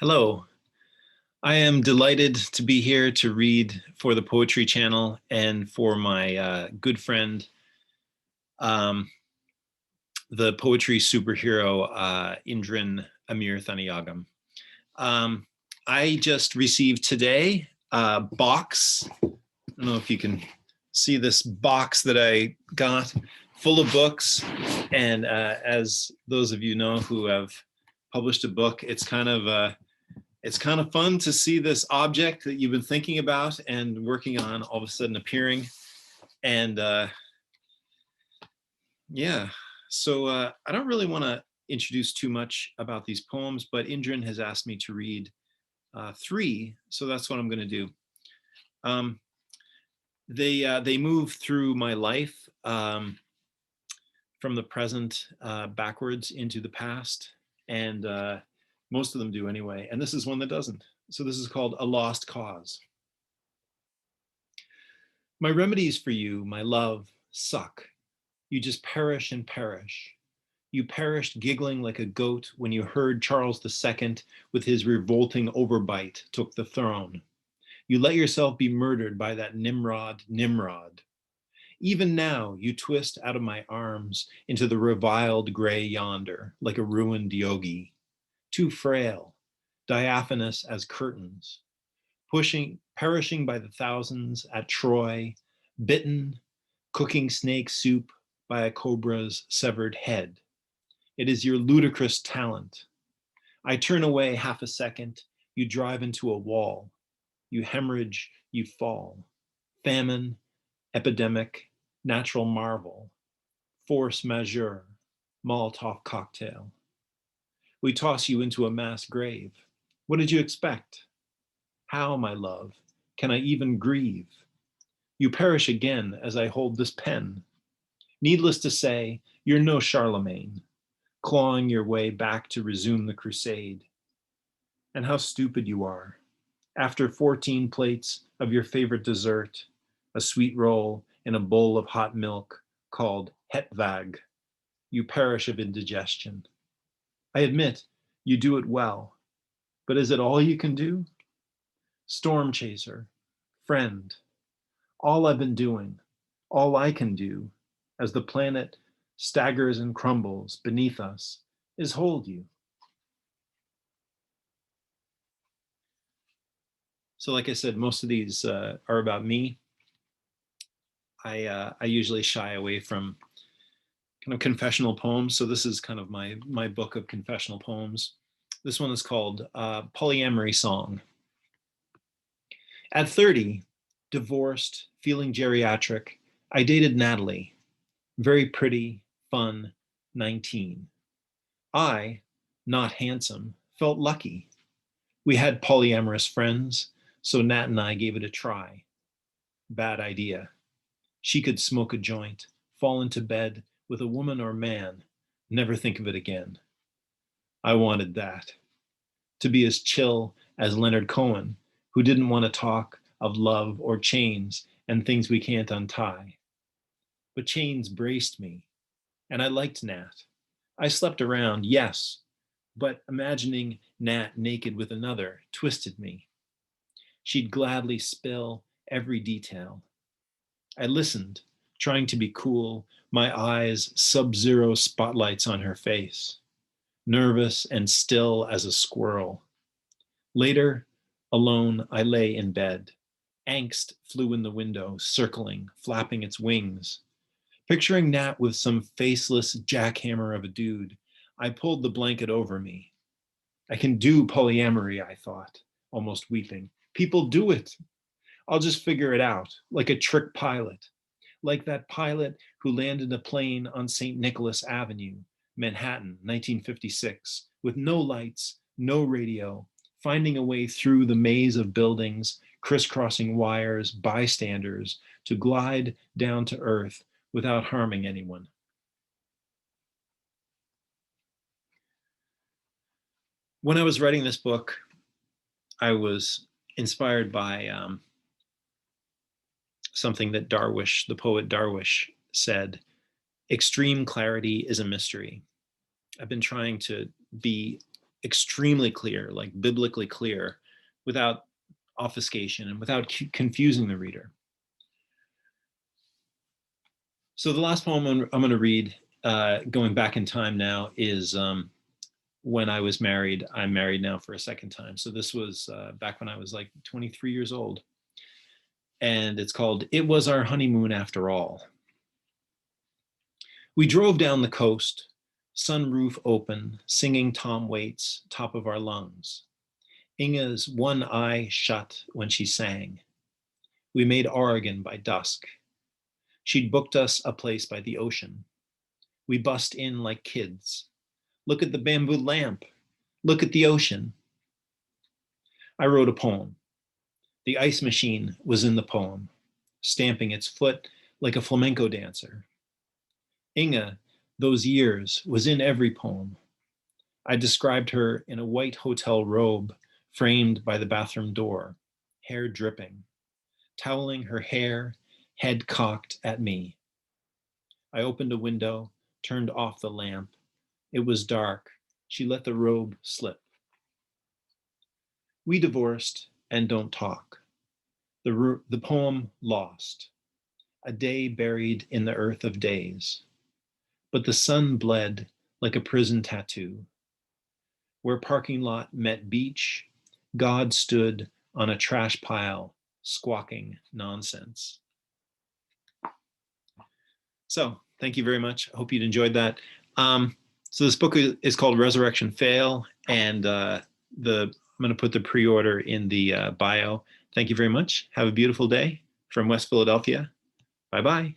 Hello. I am delighted to be here to read for the Poetry Channel and for my good friend, um, the poetry superhero, Indran Amir Thanayagam. I just received today a box. I don't know if you can see this box that I got full of books. And as those of you know who have published a book, it's kind of fun to see this object that you've been thinking about and working on all of a sudden appearing. And yeah, so I don't really want to introduce too much about these poems, but Indran has asked me to read three, so that's what I'm going to do. They move through my life from the present backwards into the past, and most of them do anyway, and this is one that doesn't. So this is called A Lost Cause. My remedies for you, my love, suck. You just perish and perish. You perished giggling like a goat when you heard Charles II with his revolting overbite took the throne. You let yourself be murdered by that Nimrod. Even now, you twist out of my arms into the reviled gray yonder, like a ruined yogi, too frail, diaphanous as curtains, perishing by the thousands at Troy, bitten, cooking snake soup by a cobra's severed head. It is your ludicrous talent. I turn away half a second, you drive into a wall, you hemorrhage, you fall. Famine, epidemic, natural marvel, force majeure, Molotov cocktail. We toss you into a mass grave. What did you expect? How, my love, can I even grieve? You perish again as I hold this pen. Needless to say, you're no Charlemagne, clawing your way back to resume the crusade. And how stupid you are. After 14 plates of your favorite dessert, a sweet roll in a bowl of hot milk called hetvag, you perish of indigestion. I admit, you do it well, but is it all you can do? Storm chaser, friend, all I've been doing, all I can do, as the planet staggers and crumbles beneath us, is hold you. So like I said, most of these are about me. I usually shy away from kind of confessional poems, so this is kind of my book of confessional poems. This one is called Polyamory Song. At 30, divorced, feeling geriatric, I dated Natalie, very pretty, fun, 19. I, not handsome, felt lucky. We had polyamorous friends, so Nat and I gave it a try. Bad idea. She could smoke a joint, fall into bed with a woman or man, never think of it again. I wanted that. To be as chill as Leonard Cohen, who didn't want to talk of love or chains and things we can't untie. But chains braced me, and I liked Nat. I slept around, yes, but imagining Nat naked with another twisted me. She'd gladly spill every detail. I listened, trying to be cool, my eyes sub-zero spotlights on her face, nervous and still as a squirrel. Later, alone, I lay in bed. Angst flew in the window, circling, flapping its wings. Picturing Nat with some faceless jackhammer of a dude, I pulled the blanket over me. I can do polyamory, I thought, almost weeping. People do it. I'll just figure it out, like a trick pilot. Like that pilot who landed a plane on St. Nicholas Avenue, Manhattan, 1956, with no lights, no radio, finding a way through the maze of buildings, crisscrossing wires, bystanders, to glide down to earth without harming anyone. When I was writing this book, I was inspired by something that Darwish, the poet Darwish, said: extreme clarity is a mystery. I've been trying to be extremely clear, like biblically clear, without obfuscation and without confusing the reader. So the last poem I'm going to read, going back in time now, is when I was married. I'm married now for a second time. So this was back when I was like 23 years old. And it's called "It Was Our Honeymoon After All." We drove down the coast, sunroof open, singing Tom Waits, top of our lungs. Inga's one eye shut when she sang. We made Oregon by dusk. She'd booked us a place by the ocean. We bust in like kids. Look at the bamboo lamp. Look at the ocean. I wrote a poem. The ice machine was in the poem, stamping its foot like a flamenco dancer. Inga, those years, was in every poem. I described her in a white hotel robe framed by the bathroom door, hair dripping, toweling her hair, head cocked at me. I opened a window, turned off the lamp. It was dark. She let the robe slip. We divorced and don't talk. The poem lost. A day buried in the earth of days. But the sun bled like a prison tattoo. Where parking lot met beach, God stood on a trash pile, squawking nonsense. So thank you very much. I hope you'd enjoyed that. So this book is called Resurrection Fail, and I'm going to put the pre-order in the bio. Thank you very much. Have a beautiful day from West Philadelphia. Bye-bye.